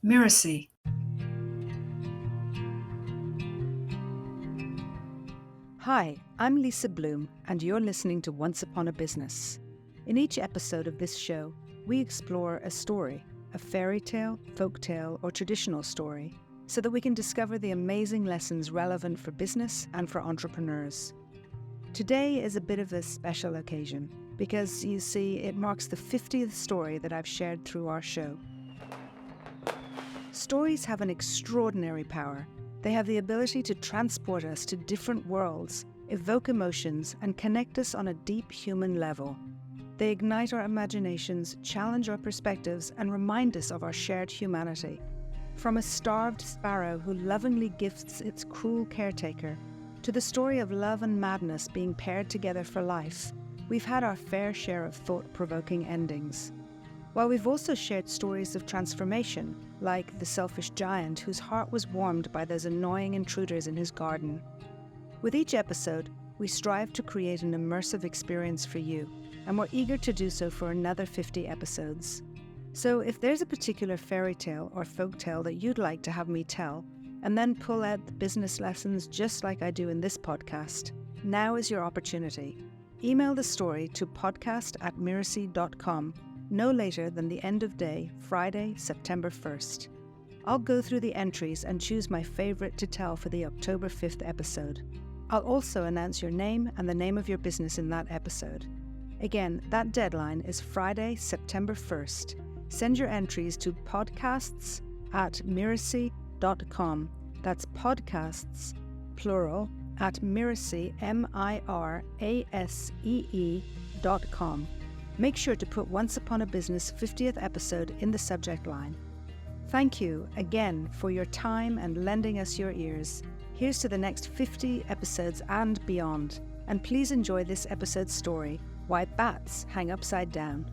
Mirasee. Hi, I'm Lisa Bloom, and you're listening to Once Upon a Business. In each episode of this show, we explore a story, a fairy tale, folk tale, or traditional story, so that we can discover the amazing lessons relevant for business and for entrepreneurs. Today is a bit of a special occasion because, you see, it marks the 50th story that I've shared through our show. Stories have an extraordinary power. They have the ability to transport us to different worlds, evoke emotions, and connect us on a deep human level. They ignite our imaginations, challenge our perspectives, and remind us of our shared humanity. From a starved sparrow who lovingly gifts its cruel caretaker, to the story of love and madness being paired together for life, we've had our fair share of thought-provoking endings. While we've also shared stories of transformation, like the selfish giant whose heart was warmed by those annoying intruders in his garden. With each episode, we strive to create an immersive experience for you, and we're eager to do so for another 50 episodes. So if there's a particular fairy tale or folk tale that you'd like to have me tell, and then pull out the business lessons just like I do in this podcast, now is your opportunity. Email the story to podcast@mirasee.com no later than the end of day, Friday, September 1st. I'll go through the entries and choose my favourite to tell for the October 5th episode. I'll also announce your name and the name of your business in that episode. Again, that deadline is Friday, September 1st. Send your entries to podcasts@mirasee.com. That's podcasts, plural, at Mirasee, mirasee.com. Make sure to put Once Upon a Business 50th episode in the subject line. Thank you again for your time and lending us your ears. Here's to the next 50 episodes and beyond. And please enjoy this episode's story, Why Bats Hang Upside Down.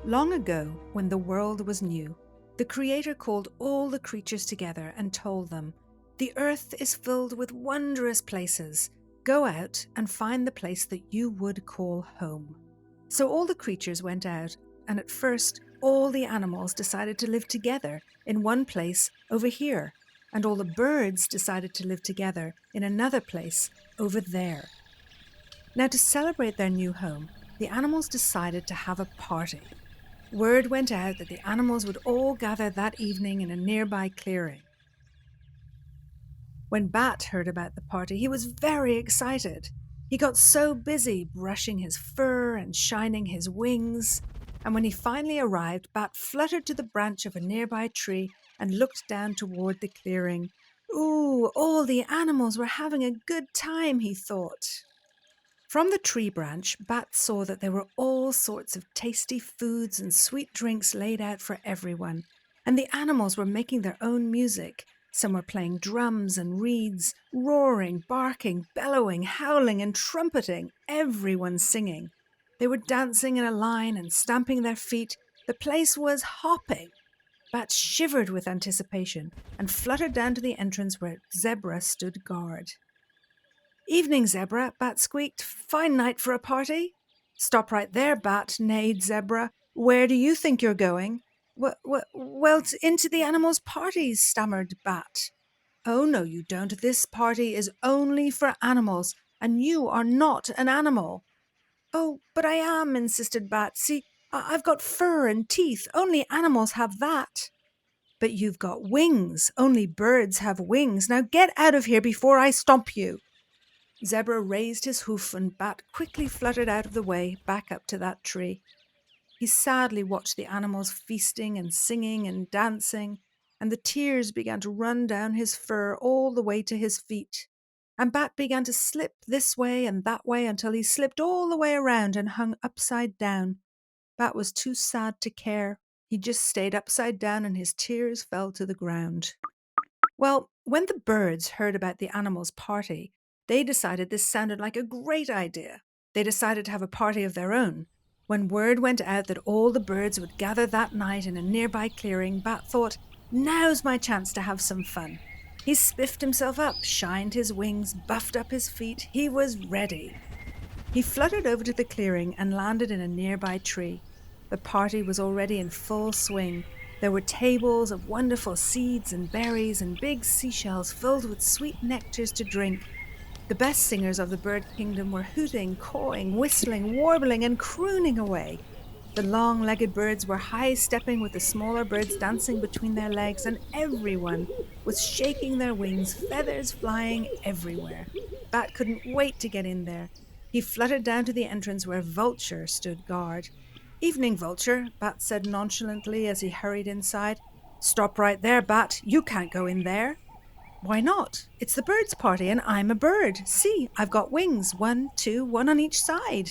Long ago, when the world was new, the Creator called all the creatures together and told them, "The earth is filled with wondrous places. Go out and find the place that you would call home." So all the creatures went out, and at first all the animals decided to live together in one place over here, and all the birds decided to live together in another place over there. Now, to celebrate their new home, the animals decided to have a party. Word went out that the animals would all gather that evening in a nearby clearing. When Bat heard about the party, he was very excited. He got so busy brushing his fur and shining his wings, and when he finally arrived, Bat fluttered to the branch of a nearby tree and looked down toward the clearing. Ooh, all the animals were having a good time, he thought. From the tree branch, Bat saw that there were all sorts of tasty foods and sweet drinks laid out for everyone, and the animals were making their own music. Some were playing drums and reeds, roaring, barking, bellowing, howling, and trumpeting, everyone singing. They were dancing in a line and stamping their feet. The place was hopping. Bat shivered with anticipation and fluttered down to the entrance where Zebra stood guard. "Evening, Zebra," Bat squeaked. "Fine night for a party." "Stop right there, Bat," neighed Zebra. "Where do you think you're going?" Well, into the animals' parties," stammered Bat. "Oh, no, you don't. This party is only for animals, and you are not an animal." "Oh, but I am," insisted Bat. "See, I've got fur and teeth. Only animals have that." "But you've got wings. Only birds have wings. Now get out of here before I stomp you." Zebra raised his hoof, and Bat quickly fluttered out of the way, back up to that tree. He sadly watched the animals feasting and singing and dancing, and the tears began to run down his fur all the way to his feet. And Bat began to slip this way and that way until he slipped all the way around and hung upside down. Bat was too sad to care. He just stayed upside down and his tears fell to the ground. Well, when the birds heard about the animals' party, they decided this sounded like a great idea. They decided to have a party of their own. When word went out that all the birds would gather that night in a nearby clearing, Bat thought, "Now's my chance to have some fun." He spiffed himself up, shined his wings, buffed up his feet. He was ready. He fluttered over to the clearing and landed in a nearby tree. The party was already in full swing. There were tables of wonderful seeds and berries and big seashells filled with sweet nectars to drink. The best singers of the bird kingdom were hooting, cawing, whistling, warbling, and crooning away. The long legged birds were high stepping with the smaller birds dancing between their legs, and everyone was shaking their wings, feathers flying everywhere. Bat couldn't wait to get in there. He fluttered down to the entrance where Vulture stood guard. Evening, Vulture, Bat said nonchalantly as he hurried inside. Stop right there, Bat. You can't go in there. Why not? It's the birds' party and I'm a bird. See, I've got wings. One, two, one on each side.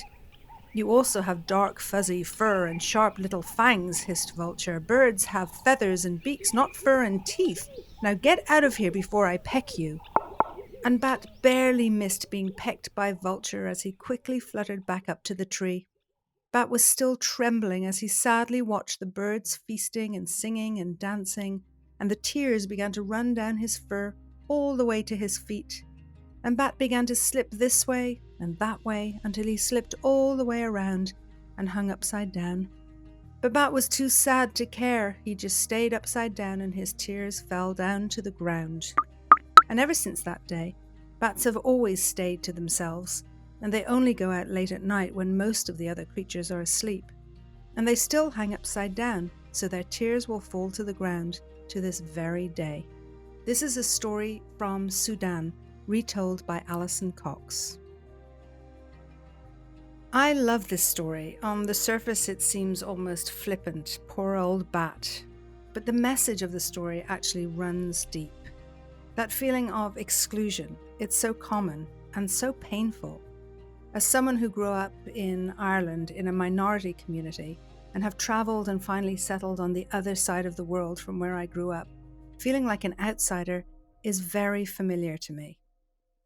You also have dark, fuzzy fur and sharp little fangs, hissed Vulture. Birds have feathers and beaks, not fur and teeth. Now get out of here before I peck you. And Bat barely missed being pecked by Vulture as he quickly fluttered back up to the tree. Bat was still trembling as he sadly watched the birds feasting and singing and dancing, and the tears began to run down his fur all the way to his feet. And Bat began to slip this way and that way until he slipped all the way around and hung upside down. But Bat was too sad to care. He just stayed upside down and his tears fell down to the ground. And ever since that day, bats have always stayed to themselves, and they only go out late at night when most of the other creatures are asleep. And they still hang upside down, so their tears will fall to the ground to this very day. This is a story from Sudan, retold by Alison Cox. I love this story. On the surface it seems almost flippant, poor old bat. But the message of the story actually runs deep. That feeling of exclusion, it's so common and so painful. As someone who grew up in Ireland in a minority community and have travelled and finally settled on the other side of the world from where I grew up, feeling like an outsider is very familiar to me.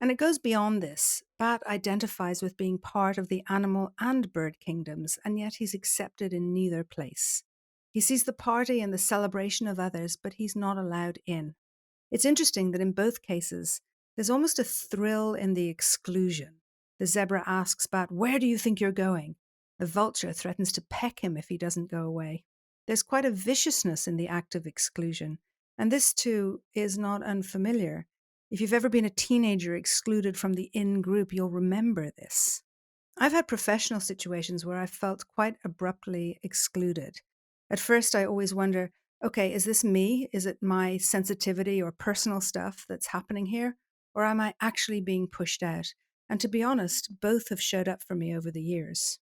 And it goes beyond this. Bat identifies with being part of the animal and bird kingdoms, and yet he's accepted in neither place. He sees the party and the celebration of others, but he's not allowed in. It's interesting that in both cases, there's almost a thrill in the exclusion. The zebra asks Bat, "Where do you think you're going?" The vulture threatens to peck him if he doesn't go away. There's quite a viciousness in the act of exclusion, and this too is not unfamiliar. If you've ever been a teenager excluded from the in group, you'll remember this. I've had professional situations where I felt quite abruptly excluded. At first, I always wonder, okay, is this me? Is it my sensitivity or personal stuff that's happening here? Or am I actually being pushed out? And to be honest, both have showed up for me over the years.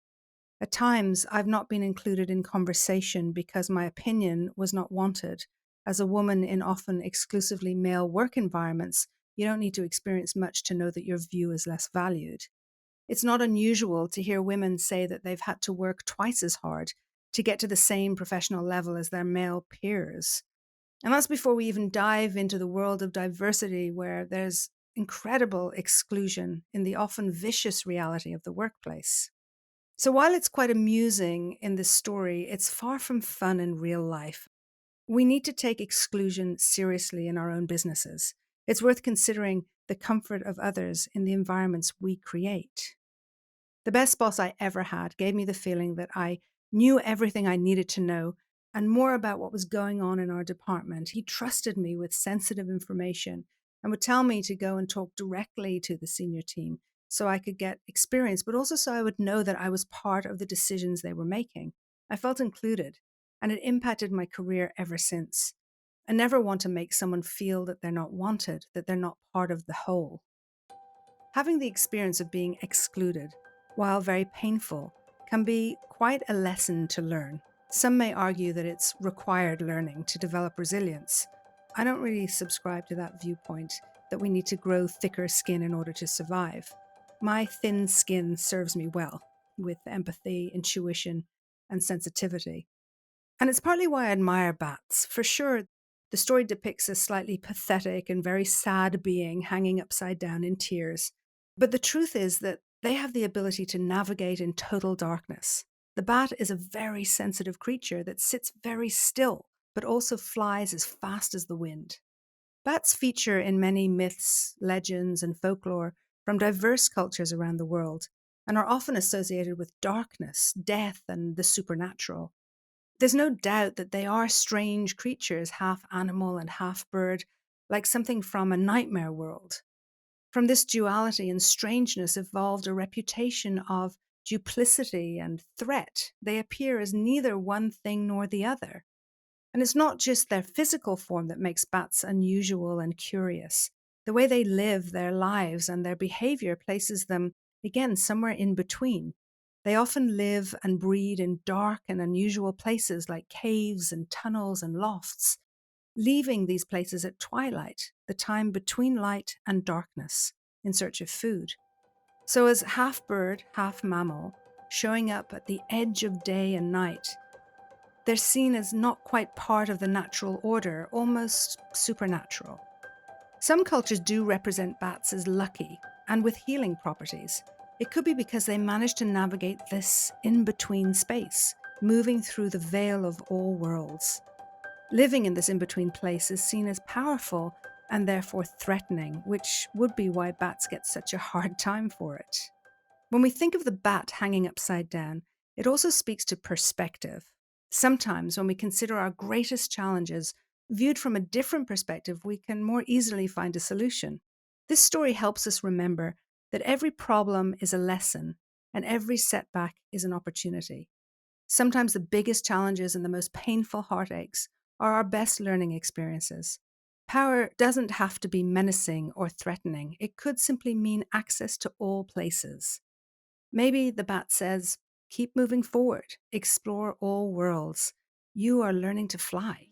At times, I've not been included in conversation because my opinion was not wanted. As a woman in often exclusively male work environments, you don't need to experience much to know that your view is less valued. It's not unusual to hear women say that they've had to work twice as hard to get to the same professional level as their male peers. And that's before we even dive into the world of diversity, where there's incredible exclusion in the often vicious reality of the workplace. So while it's quite amusing in this story, it's far from fun in real life. We need to take exclusion seriously in our own businesses. It's worth considering the comfort of others in the environments we create. The best boss I ever had gave me the feeling that I knew everything I needed to know and more about what was going on in our department. He trusted me with sensitive information and would tell me to go and talk directly to the senior team so I could get experience, but also so I would know that I was part of the decisions they were making. I felt included, and it impacted my career ever since. I never want to make someone feel that they're not wanted, that they're not part of the whole. Having the experience of being excluded, while very painful, can be quite a lesson to learn. Some may argue that it's required learning to develop resilience. I don't really subscribe to that viewpoint, that we need to grow thicker skin in order to survive. My thin skin serves me well, with empathy, intuition, and sensitivity. And it's partly why I admire bats. For sure, the story depicts a slightly pathetic and very sad being hanging upside down in tears. But the truth is that they have the ability to navigate in total darkness. The bat is a very sensitive creature that sits very still, but also flies as fast as the wind. Bats feature in many myths, legends, and folklore from diverse cultures around the world, and are often associated with darkness, death, and the supernatural. There's no doubt that they are strange creatures, half animal and half bird, like something from a nightmare world. From this duality and strangeness evolved a reputation of duplicity and threat. They appear as neither one thing nor the other. And it's not just their physical form that makes bats unusual and curious. The way they live their lives and their behavior places them, again, somewhere in between. They often live and breed in dark and unusual places like caves and tunnels and lofts, leaving these places at twilight, the time between light and darkness, in search of food. So as half bird, half mammal, showing up at the edge of day and night, they're seen as not quite part of the natural order, almost supernatural. Some cultures do represent bats as lucky and with healing properties. It could be because they manage to navigate this in-between space, moving through the veil of all worlds. Living in this in-between place is seen as powerful and therefore threatening, which would be why bats get such a hard time for it. When we think of the bat hanging upside down, it also speaks to perspective. Sometimes when we consider our greatest challenges, viewed from a different perspective, we can more easily find a solution. This story helps us remember that every problem is a lesson and every setback is an opportunity. Sometimes the biggest challenges and the most painful heartaches are our best learning experiences. Power doesn't have to be menacing or threatening. It could simply mean access to all places. Maybe the bat says, keep moving forward, explore all worlds. You are learning to fly.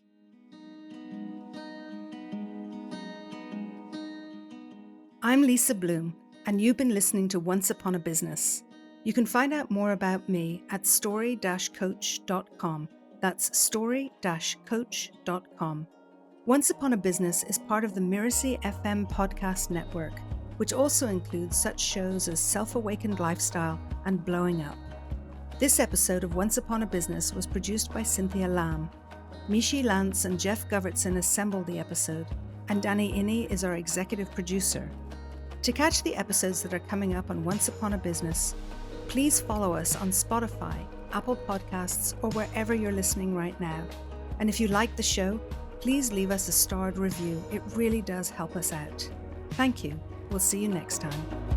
I'm Lisa Bloom, and you've been listening to Once Upon a Business. You can find out more about me at story-coach.com. That's story-coach.com. Once Upon a Business is part of the Mirasee FM podcast network, which also includes such shows as Self-Awakened Lifestyle and Blowing Up. This episode of Once Upon a Business was produced by Cynthia Lamb. Mishi Lance and Jeff Govertson assembled the episode, and Danny Inney is our executive producer. To catch the episodes that are coming up on Once Upon a Business, please follow us on Spotify, Apple Podcasts, or wherever you're listening right now. And if you like the show, please leave us a starred review. It really does help us out. Thank you. We'll see you next time.